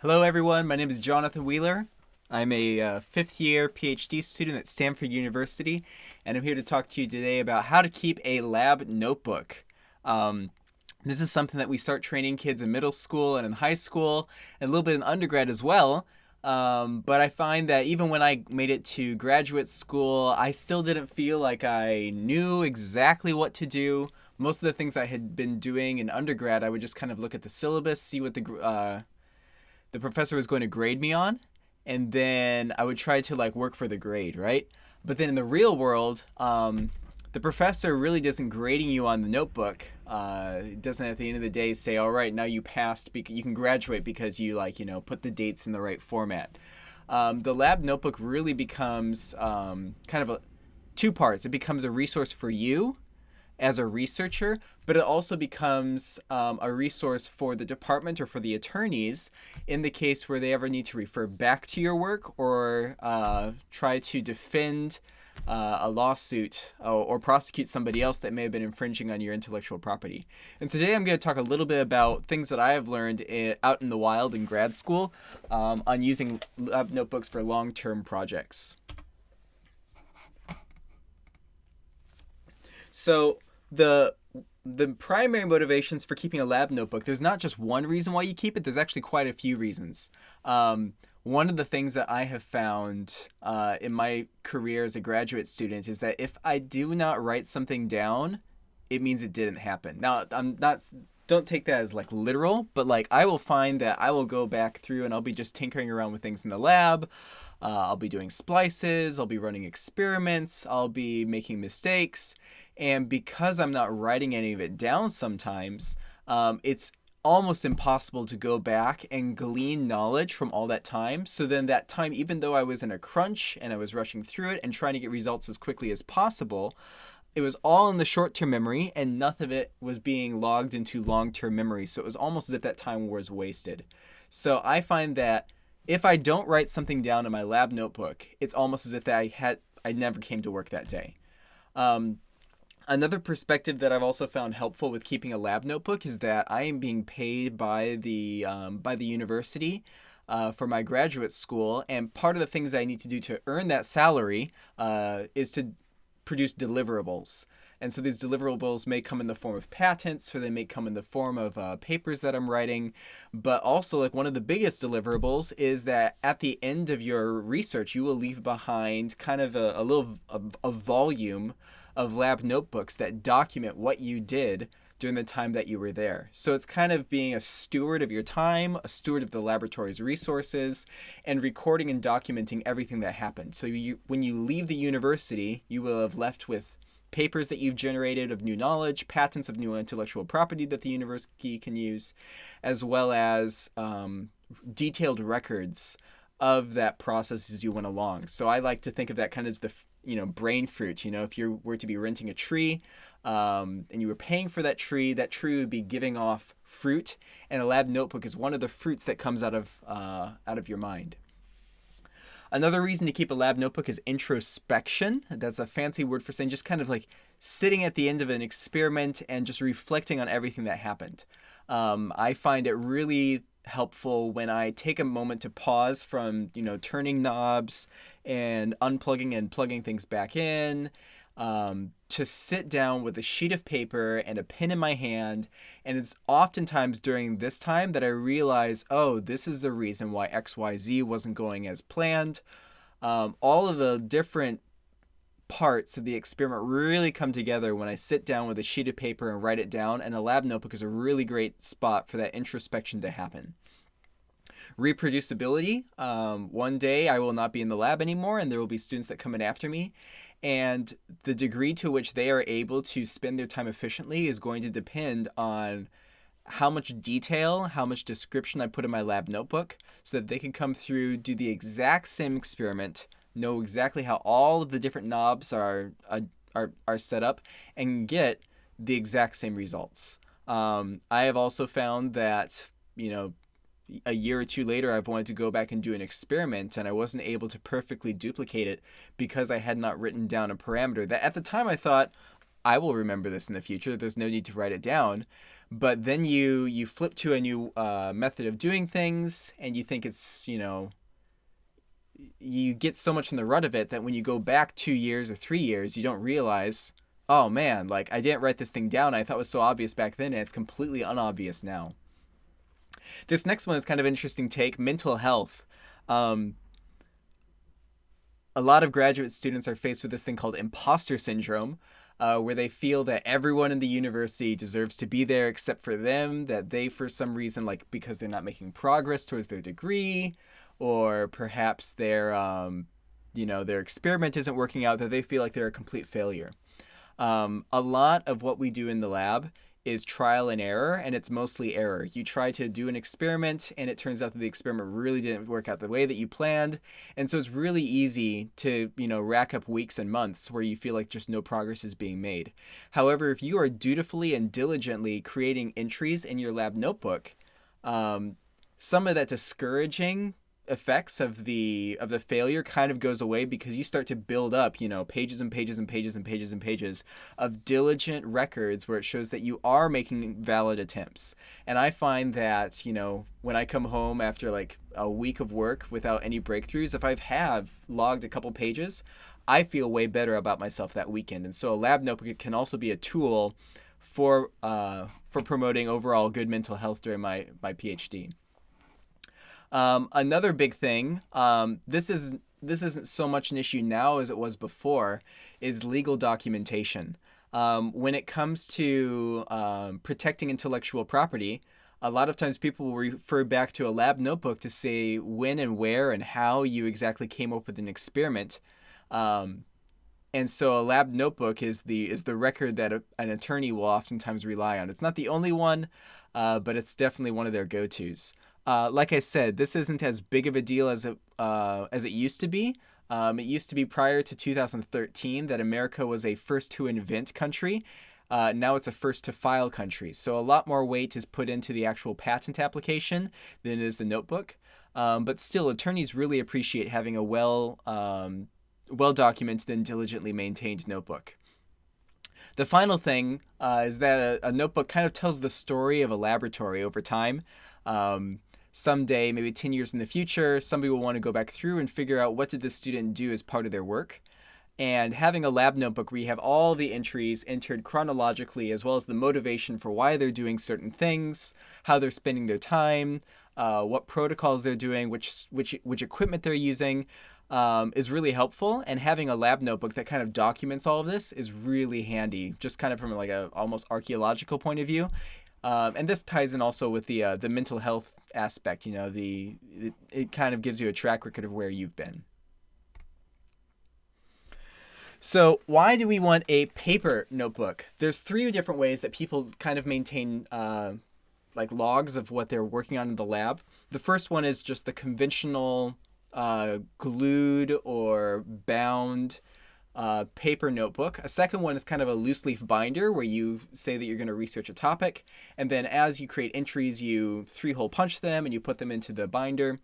Hello, everyone. My name is Jonathan Wheeler. I'm a fifth year PhD student at Stanford University, and I'm here to talk to you today about how to keep a lab notebook. Um, this is something that we start training kids in middle school and in high school, and a little bit in undergrad as well. But I find that even when I made it to graduate school, I still didn't feel like I knew exactly what to do. Most of the things I had been doing in undergrad, I would just kind of look at the syllabus, see what the professor was going to grade me on, and then I would try to like work for the grade, right? But then in the real world, the professor really doesn't grading you on the notebook. It doesn't at the end of the day say, all right, now you passed, you can graduate because you put the dates in the right format. The lab notebook really becomes kind of two parts. It becomes a resource for you as a researcher, but it also becomes a resource for the department or for the attorneys in the case where they ever need to refer back to your work or try to defend a lawsuit or prosecute somebody else that may have been infringing on your intellectual property. And today I'm going to talk a little bit about things that I have learned out in the wild in grad school on using lab notebooks for long-term projects. So the primary motivations for keeping a lab notebook, there's not just one reason why you keep it. There's actually quite a few reasons. One of the things that I have found in my career as a graduate student is that if I do not write something down, it means it didn't happen. Now, don't take that as like literal, but like I will find that I will go back through and I'll be just tinkering around with things in the lab. I'll be doing splices, I'll be running experiments, I'll be making mistakes. And because I'm not writing any of it down sometimes, it's almost impossible to go back and glean knowledge from all that time. So then that time, even though I was in a crunch and I was rushing through it and trying to get results as quickly as possible, it was all in the short-term memory and none of it was being logged into long-term memory. So it was almost as if that time was wasted. So I find that if I don't write something down in my lab notebook, it's almost as if I never came to work that day. Another perspective that I've also found helpful with keeping a lab notebook is that I am being paid by the university for my graduate school, and part of the things I need to do to earn that salary is to produce deliverables. And so these deliverables may come in the form of patents, or they may come in the form of papers that I'm writing. But also, like one of the biggest deliverables is that at the end of your research, you will leave behind kind of a volume of lab notebooks that document what you did during the time that you were there. So it's kind of being a steward of your time, a steward of the laboratory's resources, and recording and documenting everything that happened. So when you leave the university, you will have left with papers that you've generated of new knowledge, patents of new intellectual property that the university can use, as well as detailed records of that process as you went along. So I like to think of that kind of as the brain fruit. If you were to be renting a tree and you were paying for that tree would be giving off fruit, and a lab notebook is one of the fruits that comes out of your mind. Another reason to keep a lab notebook is introspection. That's a fancy word for saying just kind of like sitting at the end of an experiment and just reflecting on everything that happened. I find it really helpful when I take a moment to pause from, turning knobs and unplugging and plugging things back in, to sit down with a sheet of paper and a pen in my hand. And it's oftentimes during this time that I realize, oh, this is the reason why XYZ wasn't going as planned. All of the different parts of the experiment really come together when I sit down with a sheet of paper and write it down, and a lab notebook is a really great spot for that introspection to happen. Reproducibility. One day I will not be in the lab anymore, and there will be students that come in after me. And the degree to which they are able to spend their time efficiently is going to depend on how much detail, how much description I put in my lab notebook, so that they can come through, do the exact same experiment, know exactly how all of the different knobs are set up, and get the exact same results. I have also found that, a year or two later, I've wanted to go back and do an experiment, and I wasn't able to perfectly duplicate it because I had not written down a parameter that at the time I thought, I will remember this in the future. There's no need to write it down. But then you flip to a new method of doing things, and you think it's, you get so much in the rut of it that when you go back 2 years or 3 years, you don't realize, oh man, like I didn't write this thing down. I thought it was so obvious back then, and it's completely unobvious now. This next one is kind of an interesting take. Mental health. Um, a lot of graduate students are faced with this thing called imposter syndrome, where they feel that everyone in the university deserves to be there except for them, that they, for some reason, like because they're not making progress towards their degree, or perhaps their experiment isn't working out, that they feel like they're a complete failure. A lot of what we do in the lab is trial and error, and it's mostly error. You try to do an experiment, and it turns out that the experiment really didn't work out the way that you planned, and so it's really easy to, rack up weeks and months where you feel like just no progress is being made. However, if you are dutifully and diligently creating entries in your lab notebook, some of that discouraging effects of the failure kind of goes away, because you start to build up, pages and pages and pages and pages and pages of diligent records where it shows that you are making valid attempts. And I find that, when I come home after like a week of work without any breakthroughs, if I have logged a couple pages, I feel way better about myself that weekend. And so a lab notebook can also be a tool for promoting overall good mental health during my PhD. Another big thing, this isn't so much an issue now as it was before, is legal documentation. When it comes to protecting intellectual property, a lot of times people will refer back to a lab notebook to say when and where and how you exactly came up with an experiment. And so a lab notebook is the record that an attorney will oftentimes rely on. It's not the only one, but it's definitely one of their go-tos. Like I said, this isn't as big of a deal as it used to be. It used to be prior to 2013 that America was a first to invent country. Now it's a first to file country. So a lot more weight is put into the actual patent application than is the notebook. But still, attorneys really appreciate having a well documented and diligently maintained notebook. The final thing is that a notebook kind of tells the story of a laboratory over time. Someday, maybe 10 years in the future, somebody will want to go back through and figure out what did this student do as part of their work. And having a lab notebook where you have all the entries entered chronologically, as well as the motivation for why they're doing certain things, how they're spending their time, what protocols they're doing, which equipment they're using, is really helpful. And having a lab notebook that kind of documents all of this is really handy, just kind of from like a almost archaeological point of view. And this ties in also with the mental health aspect. It kind of gives you a track record of where you've been. So why do we want a paper notebook? There's 3 different ways that people kind of maintain like logs of what they're working on in the lab. The first one is just the conventional glued or bound paper notebook. A second one is kind of a loose leaf binder where you say that you're going to research a topic, and then as you create entries, you 3-hole punch them and you put them into the binder.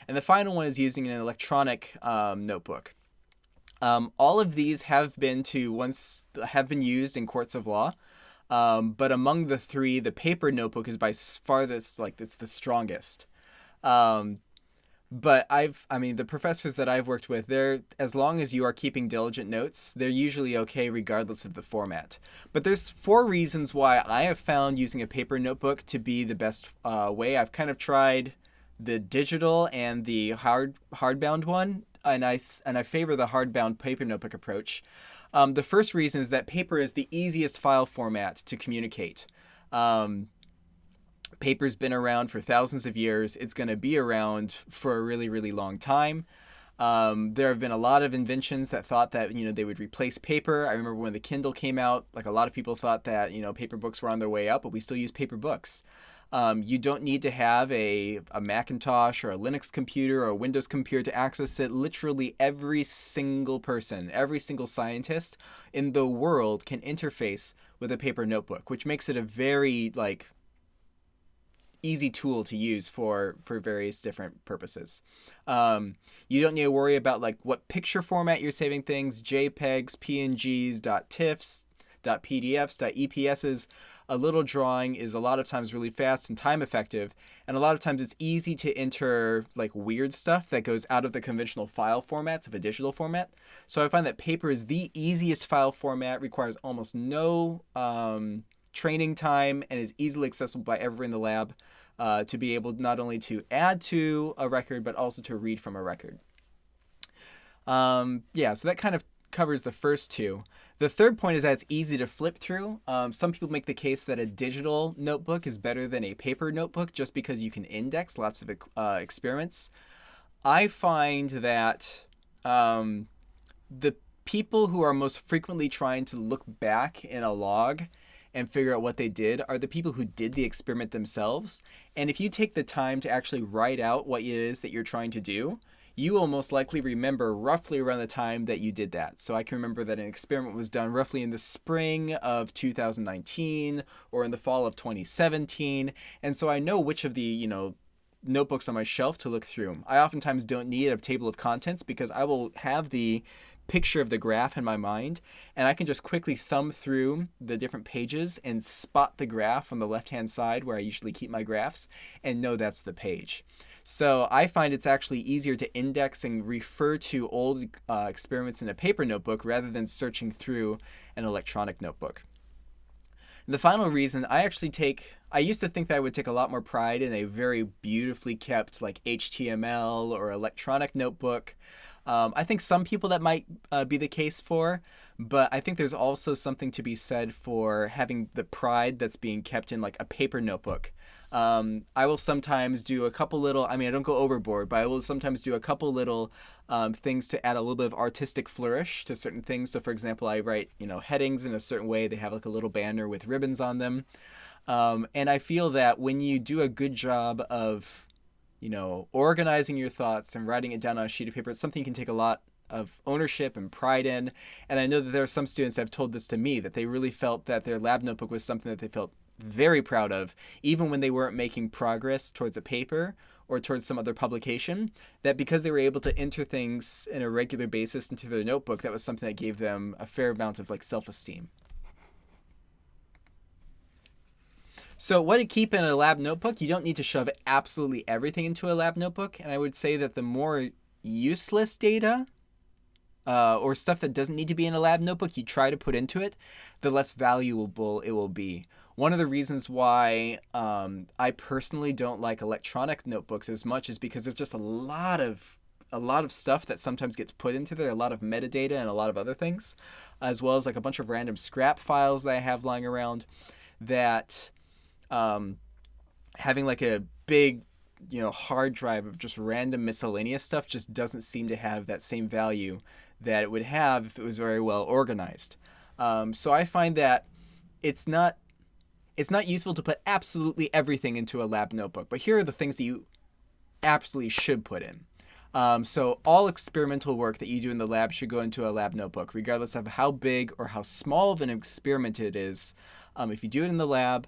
And the final one is using an electronic notebook. All of these have been used in courts of law, but among the 3, the paper notebook is by farthest, it's the strongest. But the professors that I've worked with, as long as you are keeping diligent notes, they're usually okay regardless of the format. But there's 4 reasons why I have found using a paper notebook to be the best way. I've kind of tried the digital and the hardbound one, and I favor the hardbound paper notebook approach. The first reason is that paper is the easiest file format to communicate. Paper's been around for thousands of years. It's going to be around for a really, really long time. There have been a lot of inventions that thought that, they would replace paper. I remember when the Kindle came out, like a lot of people thought that, paper books were on their way out, but we still use paper books. You don't need to have a Macintosh or a Linux computer or a Windows computer to access it. Literally every single person, every single scientist in the world can interface with a paper notebook, which makes it a very, easy tool to use for various different purposes. You don't need to worry about what picture format you're saving things, JPEGs, PNGs, .tiffs, .pdfs, .eps's. A little drawing is a lot of times really fast and time effective, and a lot of times it's easy to enter like weird stuff that goes out of the conventional file formats of a digital format. So I find that paper is the easiest file format, requires almost no training time, and is easily accessible by everyone in the lab to be able not only to add to a record, but also to read from a record. Yeah, so that kind of covers the first two. The third point is that it's easy to flip through. Some people make the case that a digital notebook is better than a paper notebook just because you can index lots of experiments. I find that the people who are most frequently trying to look back in a log and figure out what they did are the people who did the experiment themselves. And if you take the time to actually write out what it is that you're trying to do, you will most likely remember roughly around the time that you did that. So I can remember that an experiment was done roughly in the spring of 2019 or in the fall of 2017. And so I know which of the, notebooks on my shelf to look through. I oftentimes don't need a table of contents because I will have the picture of the graph in my mind, and I can just quickly thumb through the different pages and spot the graph on the left-hand side where I usually keep my graphs and know that's the page. So I find it's actually easier to index and refer to old experiments in a paper notebook rather than searching through an electronic notebook. And the final reason, I used to think that I would take a lot more pride in a very beautifully kept like HTML or electronic notebook. I think some people that might be the case for, but I think there's also something to be said for having the pride that's being kept in like a paper notebook. I will sometimes do a couple little, I don't go overboard, but I will sometimes do a couple little things to add a little bit of artistic flourish to certain things. So for example, I write, headings in a certain way. They have like a little banner with ribbons on them. And I feel that when you do a good job of, organizing your thoughts and writing it down on a sheet of paper, it's something you can take a lot of ownership and pride in. And I know that there are some students that have told this to me, that they really felt that their lab notebook was something that they felt very proud of, even when they weren't making progress towards a paper or towards some other publication, that because they were able to enter things in a regular basis into their notebook, that was something that gave them a fair amount of like self-esteem. So what to keep in a lab notebook? You don't need to shove absolutely everything into a lab notebook. And I would say that the more useless data or stuff that doesn't need to be in a lab notebook you try to put into it, the less valuable it will be. One of the reasons why I personally don't like electronic notebooks as much is because there's just a lot of stuff that sometimes gets put into there, a lot of metadata and a lot of other things, as well as like a bunch of random scrap files that I have lying around that having like a big hard drive of just random miscellaneous stuff just doesn't seem to have that same value that it would have if it was very well organized. So I find that it's not useful to put absolutely everything into a lab notebook, but here are the things that you absolutely should put in. So all experimental work that you do in the lab should go into a lab notebook, regardless of how big or how small of an experiment it is. If you do it in the lab,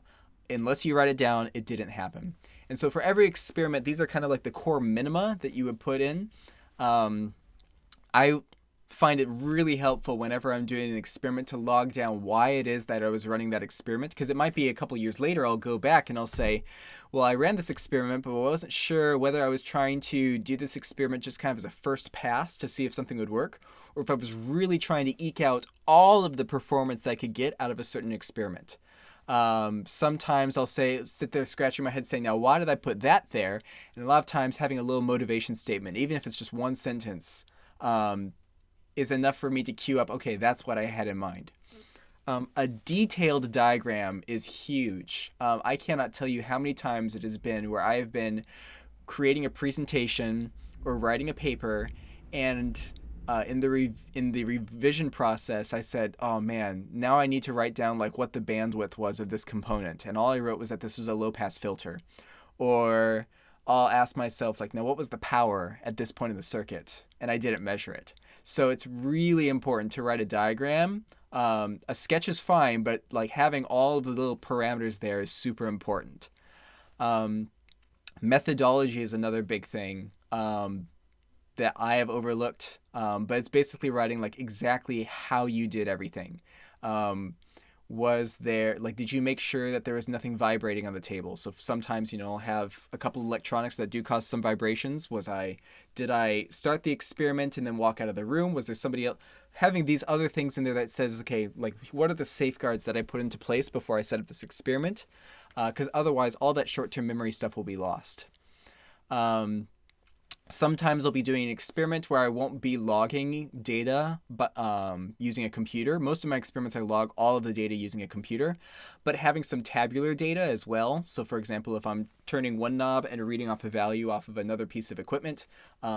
unless you write it down, it didn't happen. And so for every experiment, these are kind of like the core minima that you would put in. I find it really helpful whenever I'm doing an experiment to log down why it is that I was running that experiment, because it might be a couple years later I'll go back and I'll say, well, I ran this experiment, but I wasn't sure whether I was trying to do this experiment just kind of as a first pass to see if something would work, or if I was really trying to eke out all of the performance that I could get out of a certain experiment. Sometimes I'll sit there scratching my head saying, now why did I put that there? And a lot of times having a little motivation statement, even if it's just one sentence, is enough for me to cue up, okay, that's what I had in mind. A detailed diagram is huge. I cannot tell you how many times it has been where I have been creating a presentation or writing a paper, and in the revision process, I said, oh man, now I need to write down like what the bandwidth was of this component. And all I wrote was that this was a low pass filter. Or I'll ask myself like, now what was the power at this point in the circuit? And I didn't measure it. So it's really important to write a diagram. A sketch is fine, but like having all of the little parameters there is super important. Methodology is another big thing that I have overlooked, but it's basically writing like exactly how you did everything. Was there, like, did you make sure that there was nothing vibrating on the table? So sometimes, I'll have a couple of electronics that do cause some vibrations. Did I start the experiment and then walk out of the room? Was there somebody else having these other things in there that says, okay, like, what are the safeguards that I put into place before I set up this experiment? Because otherwise all that short-term memory stuff will be lost. Sometimes I'll be doing an experiment where I won't be logging data, but using a computer. Most of my experiments, I log all of the data using a computer, but having some tabular data as well. So for example, if I'm turning one knob and reading off a value off of another piece of equipment,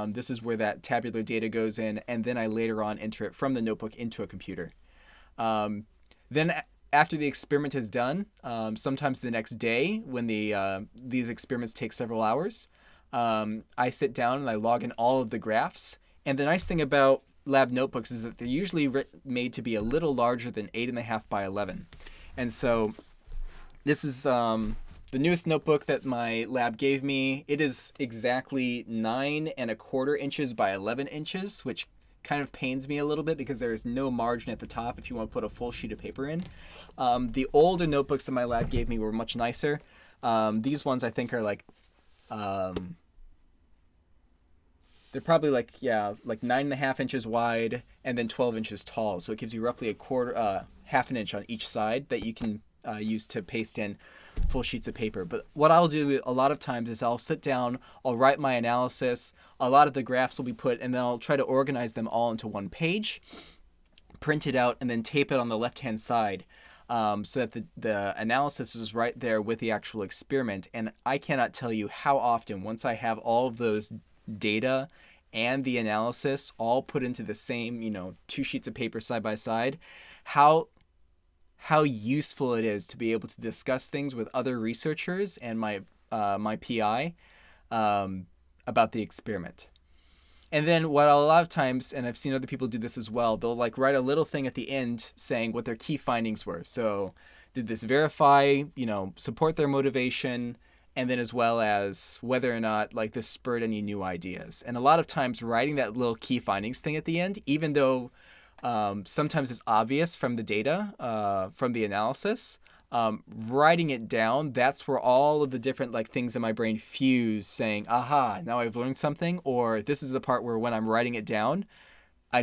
this is where that tabular data goes in, and then I later on enter it from the notebook into a computer. Then after the experiment is done, sometimes the next day when these experiments take several hours, I sit down and I log in all of the graphs. And the nice thing about lab notebooks is that they're usually made to be a little larger than 8.5 by 11. And so this is the newest notebook that my lab gave me. It is exactly 9.25 inches by 11 inches, which kind of pains me a little bit because there is no margin at the top if you want to put a full sheet of paper in. The older notebooks that my lab gave me were much nicer. These ones I think are like they're probably like 9.5 inches wide and then 12 inches tall. So it gives you roughly half an inch on each side that you can use to paste in full sheets of paper. But what I'll do a lot of times is I'll sit down, I'll write my analysis, a lot of the graphs will be put, and then I'll try to organize them all into one page, print it out, and then tape it on the left-hand side. So that the analysis is right there with the actual experiment. And I cannot tell you how often, once I have all of those data and the analysis all put into the same, 2 sheets of paper side by side, how useful it is to be able to discuss things with other researchers and my PI about the experiment. And then what a lot of times, and I've seen other people do this as well, they'll like write a little thing at the end saying what their key findings were. So did this verify, support their motivation, and then as well as whether or not like this spurred any new ideas. And a lot of times writing that little key findings thing at the end, even though sometimes it's obvious from the data, from the analysis, writing it down, that's where all of the different like things in my brain fuse, saying, aha, now I've learned something, or this is the part where when I'm writing it down, I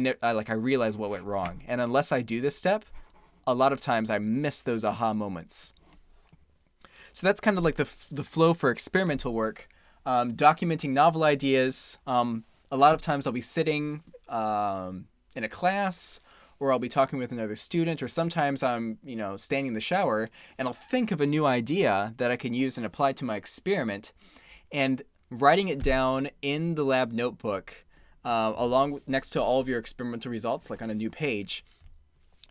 realize what went wrong. And unless I do this step, a lot of times I miss those aha moments. So that's kind of like the flow for experimental work. Documenting novel ideas. A lot of times I'll be sitting in a class, or I'll be talking with another student, or sometimes I'm, standing in the shower and I'll think of a new idea that I can use and apply to my experiment, and writing it down in the lab notebook, next to all of your experimental results, like on a new page,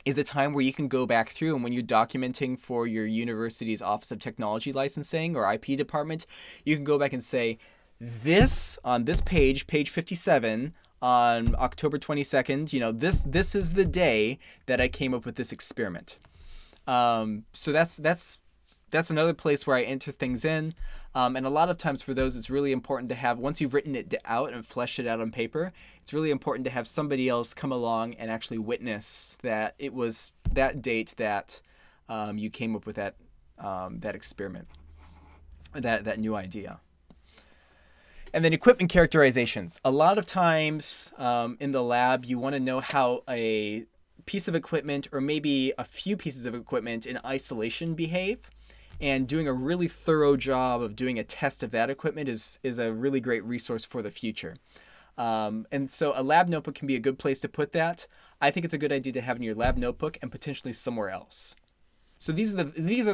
is a time where you can go back through, and when you're documenting for your university's Office of Technology Licensing or IP department, you can go back and say, this on this page 57, on October 22nd, this is the day that I came up with this experiment. So that's another place where I enter things in. And a lot of times for those, it's really important to have, once you've written it out and fleshed it out on paper, it's really important to have somebody else come along and actually witness that it was that date that you came up with that experiment, that new idea. And then equipment characterizations. A lot of times in the lab, you want to know how a piece of equipment, or maybe a few pieces of equipment in isolation, behave. And doing a really thorough job of doing a test of that equipment is a really great resource for the future. And so a lab notebook can be a good place to put that. I think it's a good idea to have in your lab notebook and potentially somewhere else. So these are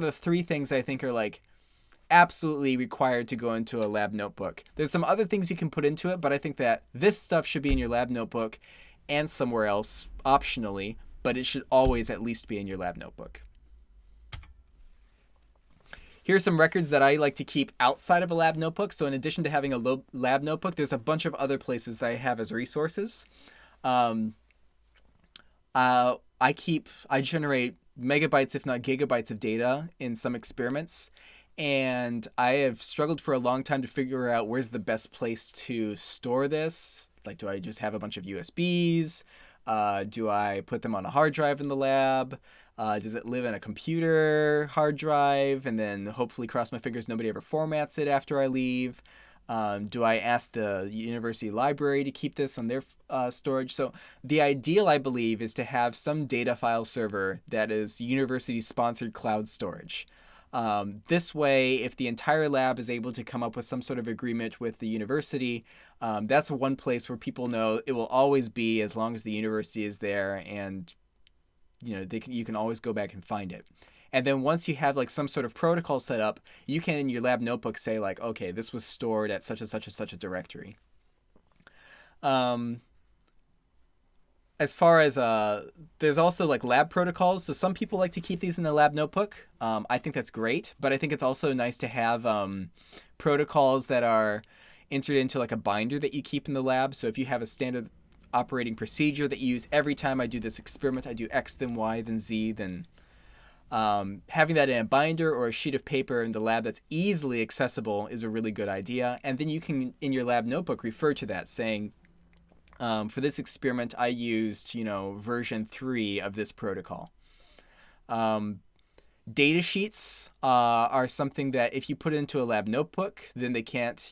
the 3 things I think are like absolutely required to go into a lab notebook. There's some other things you can put into it, but I think that this stuff should be in your lab notebook and somewhere else optionally, but it should always at least be in your lab notebook. Here are some records that I like to keep outside of a lab notebook. So in addition to having a lab notebook, there's a bunch of other places that I have as resources. I generate megabytes, if not gigabytes of data in some experiments. And I have struggled for a long time to figure out where's the best place to store this. Like, do I just have a bunch of USBs? Do I put them on a hard drive in the lab? Does it live in a computer hard drive, and then hopefully cross my fingers nobody ever formats it after I leave? Do I ask the university library to keep this on their storage? So the ideal, I believe, is to have some data file server that is university-sponsored cloud storage. This way, if the entire lab is able to come up with some sort of agreement with the university, that's one place where people know it will always be as long as the university is there, and you can always go back and find it. And then once you have like some sort of protocol set up, you can in your lab notebook say like, okay, this was stored at such and such and such a directory. As far as there's also like lab protocols. So some people like to keep these in the lab notebook. I think that's great, but I think it's also nice to have protocols that are entered into like a binder that you keep in the lab. So if you have a standard operating procedure that you use every time I do this experiment, I do X, then Y, then Z, then having that in a binder or a sheet of paper in the lab that's easily accessible is a really good idea. And then you can, in your lab notebook, refer to that saying, for this experiment, I used, version 3 of this protocol. Data sheets are something that if you put it into a lab notebook, then they can't,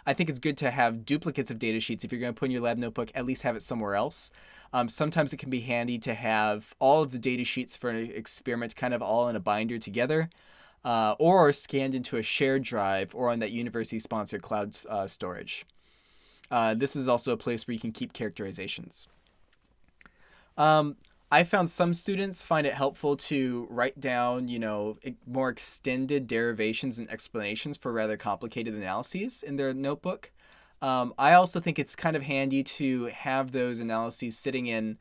I think it's good to have duplicates of data sheets. If you're going to put in your lab notebook, at least have it somewhere else. Sometimes it can be handy to have all of the data sheets for an experiment kind of all in a binder together, or scanned into a shared drive or on that university-sponsored cloud storage. This is also a place where you can keep characterizations. I found some students find it helpful to write down, more extended derivations and explanations for rather complicated analyses in their notebook. I also think it's kind of handy to have those analyses sitting in,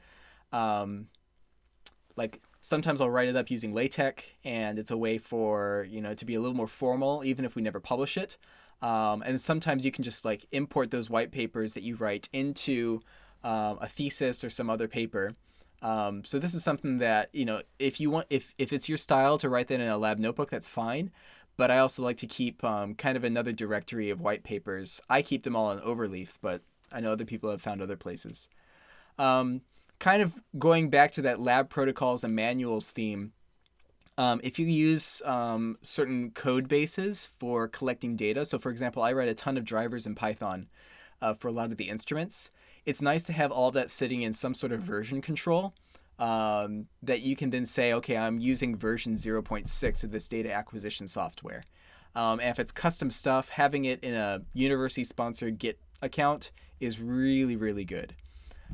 sometimes I'll write it up using LaTeX, and it's a way for, to be a little more formal, even if we never publish it. And sometimes you can just import those white papers that you write into a thesis or some other paper. So this is something that, if you want, if it's your style to write that in a lab notebook, that's fine. But I also like to keep kind of another directory of white papers. I keep them all on Overleaf, but I know other people have found other places. Kind of going back to that lab protocols and manuals theme, if you use certain code bases for collecting data, so for example, I write a ton of drivers in Python for a lot of the instruments. It's nice to have all of that sitting in some sort of version control that you can then say, okay, I'm using version 0.6 of this data acquisition software. And if it's custom stuff, having it in a university-sponsored Git account is really, really good.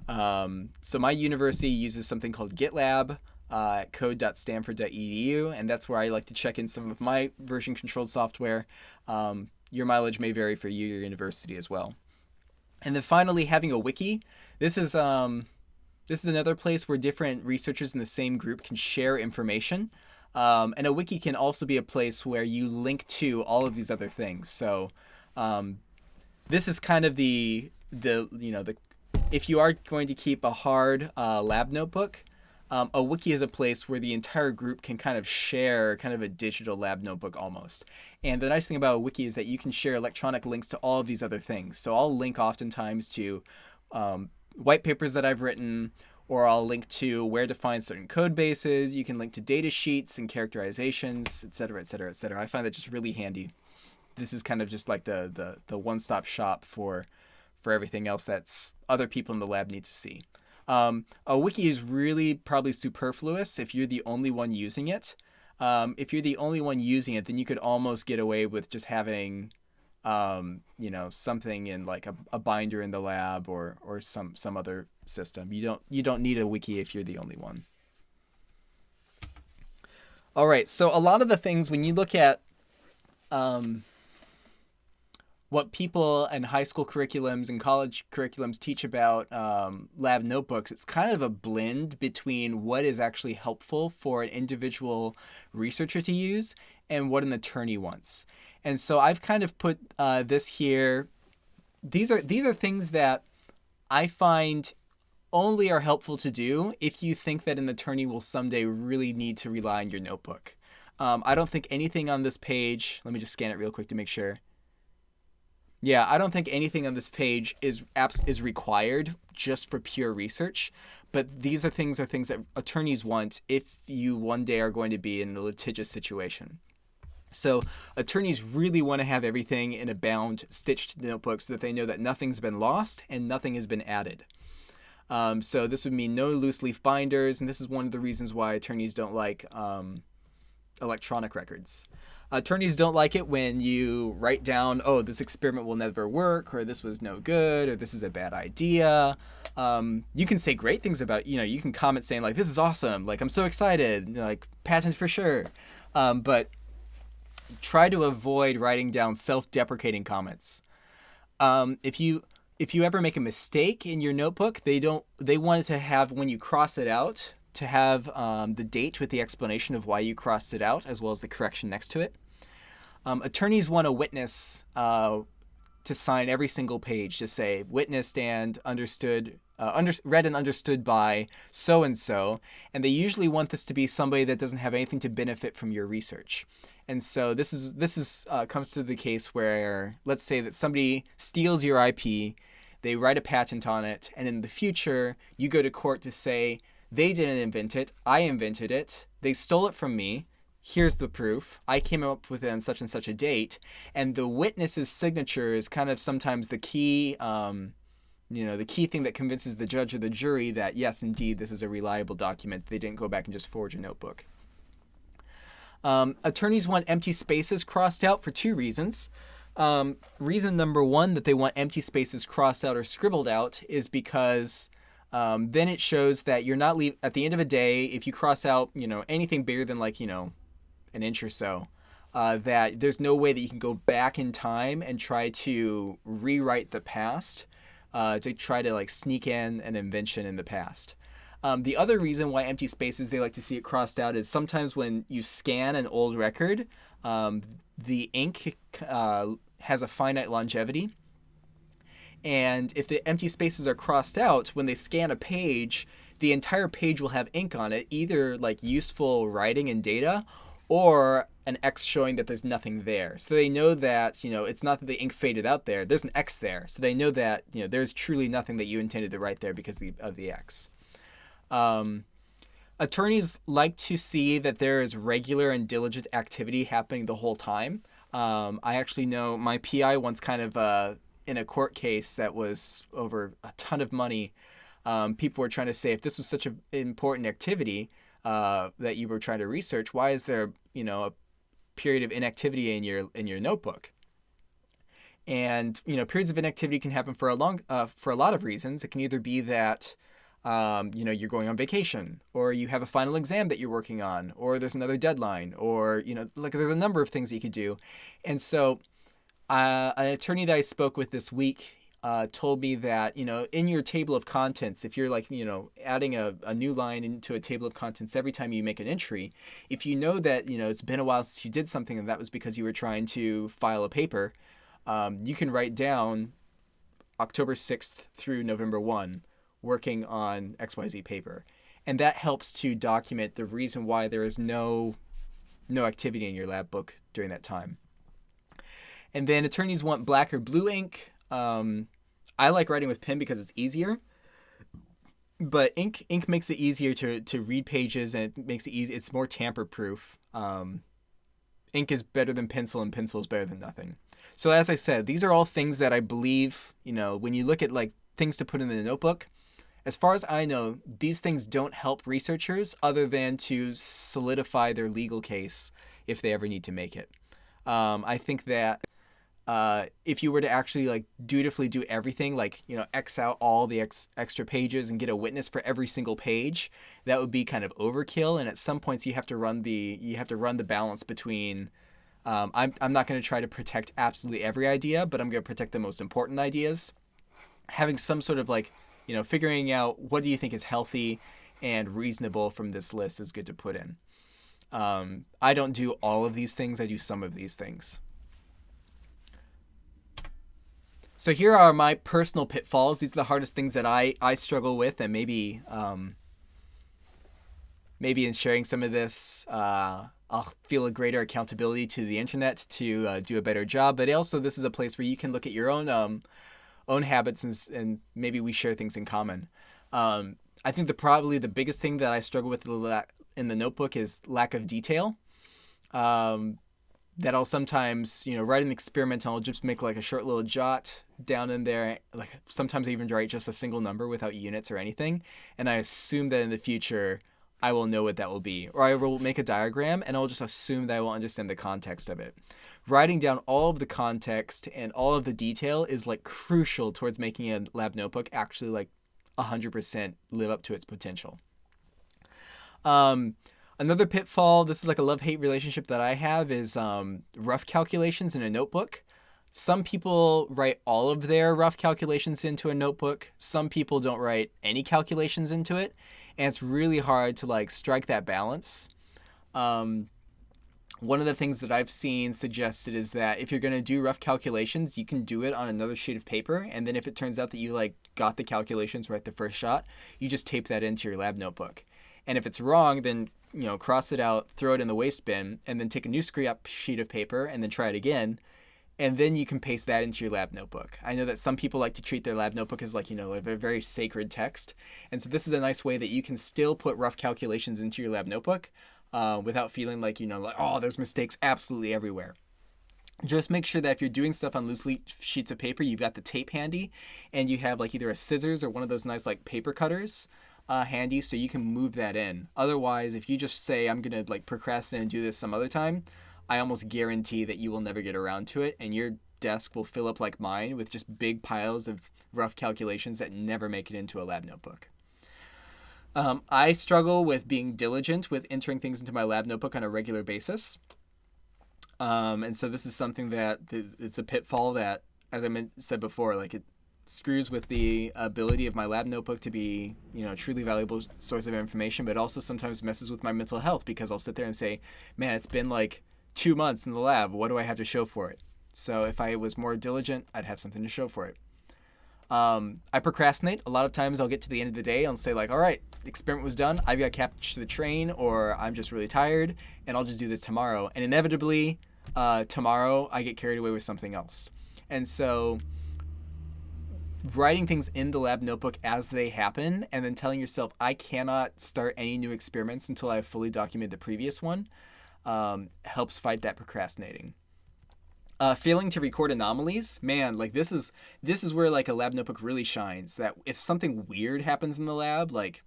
So my university uses something called GitLab at code.stanford.edu, and that's where I like to check in some of my version-controlled software. Your mileage may vary for your university as well. And then finally, having a wiki. This is another place where different researchers in the same group can share information. And a wiki can also be a place where you link to all of these other things. So this is kind of the if you are going to keep a hard lab notebook, a wiki is a place where the entire group can kind of share kind of a digital lab notebook almost. And the nice thing about a wiki is that you can share electronic links to all of these other things. So I'll link oftentimes to white papers that I've written, or I'll link to where to find certain code bases. You can link to data sheets and characterizations, et cetera, et cetera, et cetera. I find that just really handy. This is kind of just like the one-stop shop for everything else that's other people in the lab need to see. A wiki is really probably superfluous if you're the only one using it. If you're the only one using it, then you could almost get away with just having, something in like a binder in the lab or some other system. You don't need a wiki if you're the only one. All right, so a lot of the things when you look at what people in high school curriculums and college curriculums teach about lab notebooks, it's kind of a blend between what is actually helpful for an individual researcher to use and what an attorney wants. And so I've kind of put this here. These are things that I find only are helpful to do if you think that an attorney will someday really need to rely on your notebook. I don't think anything on this page, let me just scan it real quick to make sure. Yeah, I don't think anything on this page is required just for pure research, but these are things that attorneys want if you one day are going to be in a litigious situation. So attorneys really want to have everything in a bound, stitched notebook so that they know that nothing's been lost and nothing has been added. So this would mean no loose leaf binders, and this is one of the reasons why attorneys don't like electronic records. Attorneys don't like it when you write down, oh, this experiment will never work, or this was no good, or this is a bad idea. You can say great things about, you can comment saying like, this is awesome, like I'm so excited, like patent for sure. But try to avoid writing down self-deprecating comments. If you ever make a mistake in your notebook, they want it to have, when you cross it out, to have the date with the explanation of why you crossed it out, as well as the correction next to it. Attorneys want a witness to sign every single page to say witnessed and understood, read and understood by so and so, and they usually want this to be somebody that doesn't have anything to benefit from your research. And so this is comes to the case where, let's say that somebody steals your IP, they write a patent on it, and in the future you go to court to say, they didn't invent it, I invented it, they stole it from me, here's the proof, I came up with it on such and such a date, and the witness's signature is kind of sometimes the key, the key thing that convinces the judge or the jury that, yes, indeed, this is a reliable document, they didn't go back and just forge a notebook. Attorneys want empty spaces crossed out for two reasons. Reason number one that they want empty spaces crossed out or scribbled out is because then it shows that you're not at the end of a day, if you cross out, anything bigger than like, an inch or so, that there's no way that you can go back in time and try to rewrite the past, to try to like sneak in an invention in the past. The other reason why empty spaces, they like to see it crossed out, is sometimes when you scan an old record, the ink has a finite longevity. And if the empty spaces are crossed out, when they scan a page, the entire page will have ink on it, either like useful writing and data, or an X showing that there's nothing there. So they know that, it's not that the ink faded out there, there's an X there. So they know that, there's truly nothing that you intended to write there because of the X. Attorneys like to see that there is regular and diligent activity happening the whole time. I actually know my PI once kind of, in a court case that was over a ton of money, people were trying to say, if this was such an important activity that you were trying to research, why is there, a period of inactivity in your notebook? And periods of inactivity can happen for a lot of reasons. It can either be that you're going on vacation, or you have a final exam that you're working on, or there's another deadline, or there's a number of things that you could do. And so an attorney that I spoke with this week told me that, in your table of contents, if you're adding a new line into a table of contents every time you make an entry, if you know that, it's been a while since you did something and that was because you were trying to file a paper, you can write down October 6th through November 1 working on XYZ paper. And that helps to document the reason why there is no activity in your lab book during that time. And then attorneys want black or blue ink. I like writing with pen because it's easier, but ink makes it easier to read pages, and it makes it easy. It's more tamper-proof. Ink is better than pencil, and pencil is better than nothing. So as I said, these are all things that I believe, when you look at like things to put in the notebook, as far as I know, these things don't help researchers other than to solidify their legal case if they ever need to make it. I think that if you were to actually like dutifully do everything, like, X out all the extra pages and get a witness for every single page, that would be kind of overkill. And at some points you have to run the balance between, I'm not going to try to protect absolutely every idea, but I'm going to protect the most important ideas. Having some sort of like, figuring out what do you think is healthy and reasonable from this list is good to put in. I don't do all of these things. I do some of these things. So here are my personal pitfalls. These are the hardest things that I struggle with, and maybe in sharing some of this, I'll feel a greater accountability to the internet to do a better job. But also, this is a place where you can look at your own habits, and maybe we share things in common. I think probably the biggest thing that I struggle with in the notebook is lack of detail. That I'll sometimes, write an experiment and I'll just make like a short little jot down in there. Like sometimes I even write just a single number without units or anything. And I assume that in the future I will know what that will be. Or I will make a diagram and I'll just assume that I will understand the context of it. Writing down all of the context and all of the detail is like crucial towards making a lab notebook actually like 100% live up to its potential. Another pitfall, this is like a love-hate relationship that I have, is rough calculations in a notebook. Some people write all of their rough calculations into a notebook. Some people don't write any calculations into it. And it's really hard to like strike that balance. One of the things that I've seen suggested is that if you're going to do rough calculations, you can do it on another sheet of paper. And then if it turns out that you like got the calculations right the first shot, you just tape that into your lab notebook. And if it's wrong, then cross it out, throw it in the waste bin, and then take a new scrap sheet of paper and then try it again. And then you can paste that into your lab notebook. I know that some people like to treat their lab notebook as like, a very sacred text. And so this is a nice way that you can still put rough calculations into your lab notebook without feeling like, oh, there's mistakes absolutely everywhere. Just make sure that if you're doing stuff on loose sheets of paper, you've got the tape handy and you have like either a scissors or one of those nice like paper cutters handy so you can move that in. Otherwise, if you just say, I'm going to like procrastinate and do this some other time, I almost guarantee that you will never get around to it and your desk will fill up like mine with just big piles of rough calculations that never make it into a lab notebook. I struggle with being diligent with entering things into my lab notebook on a regular basis. And so this is something that it's a pitfall that, as I said before, like it screws with the ability of my lab notebook to be, a truly valuable source of information, but also sometimes messes with my mental health because I'll sit there and say, man, it's been like 2 months in the lab. What do I have to show for it? So if I was more diligent, I'd have something to show for it. I procrastinate. A lot of times I'll get to the end of the day and say like, all right, the experiment was done. I've got to catch the train or I'm just really tired and I'll just do this tomorrow. And inevitably, tomorrow I get carried away with something else. And so writing things in the lab notebook as they happen and then telling yourself, I cannot start any new experiments until I've fully documented the previous one, helps fight that procrastinating. Failing to record anomalies, man, like this is where like a lab notebook really shines. That if something weird happens in the lab, like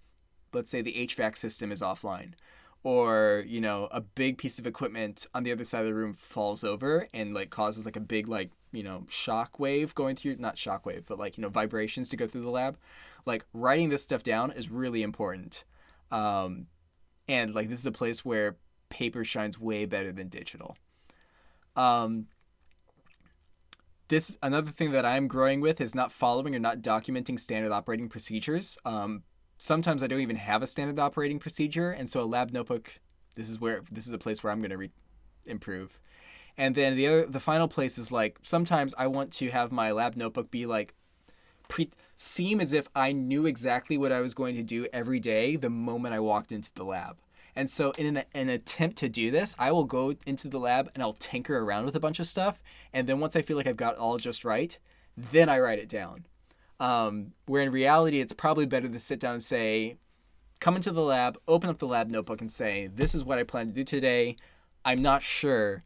let's say the HVAC system is offline, or a big piece of equipment on the other side of the room falls over and like causes like a big like shock wave going through, not shock wave, but like vibrations to go through the lab. Like writing this stuff down is really important, and like this is a place where paper shines way better than digital. This another thing that I'm growing with is not following or not documenting standard operating procedures. Sometimes I don't even have a standard operating procedure, and so a lab notebook, this is a place where I'm going to improve. And then the final place is like sometimes I want to have my lab notebook be like seem as if I knew exactly what I was going to do every day the moment I walked into the lab. And so in an attempt to do this, I will go into the lab and I'll tinker around with a bunch of stuff. And then once I feel like I've got it all just right, then I write it down. Where in reality, it's probably better to sit down and say, come into the lab, open up the lab notebook and say, this is what I plan to do today. I'm not sure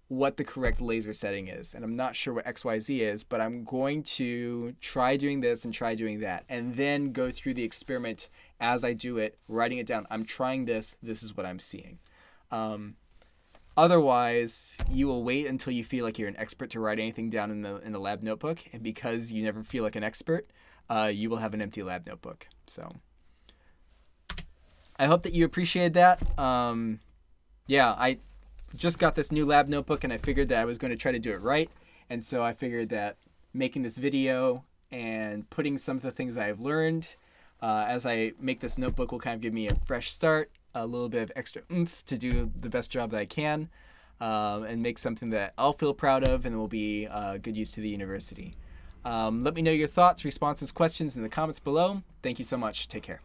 what the correct laser setting is, and I'm not sure what XYZ is, but I'm going to try doing this and try doing that, and then go through the experiment as I do it, writing it down. I'm trying this. This is what I'm seeing. Otherwise, you will wait until you feel like you're an expert to write anything down in the lab notebook, and because you never feel like an expert, you will have an empty lab notebook. So I hope that you appreciated that. I just got this new lab notebook and I figured that I was going to try to do it right. And so I figured that making this video and putting some of the things I've learned as I make this notebook will kind of give me a fresh start, a little bit of extra oomph to do the best job that I can, and make something that I'll feel proud of and will be good use to the university. Let me know your thoughts, responses, questions in the comments below. Thank you so much. Take care.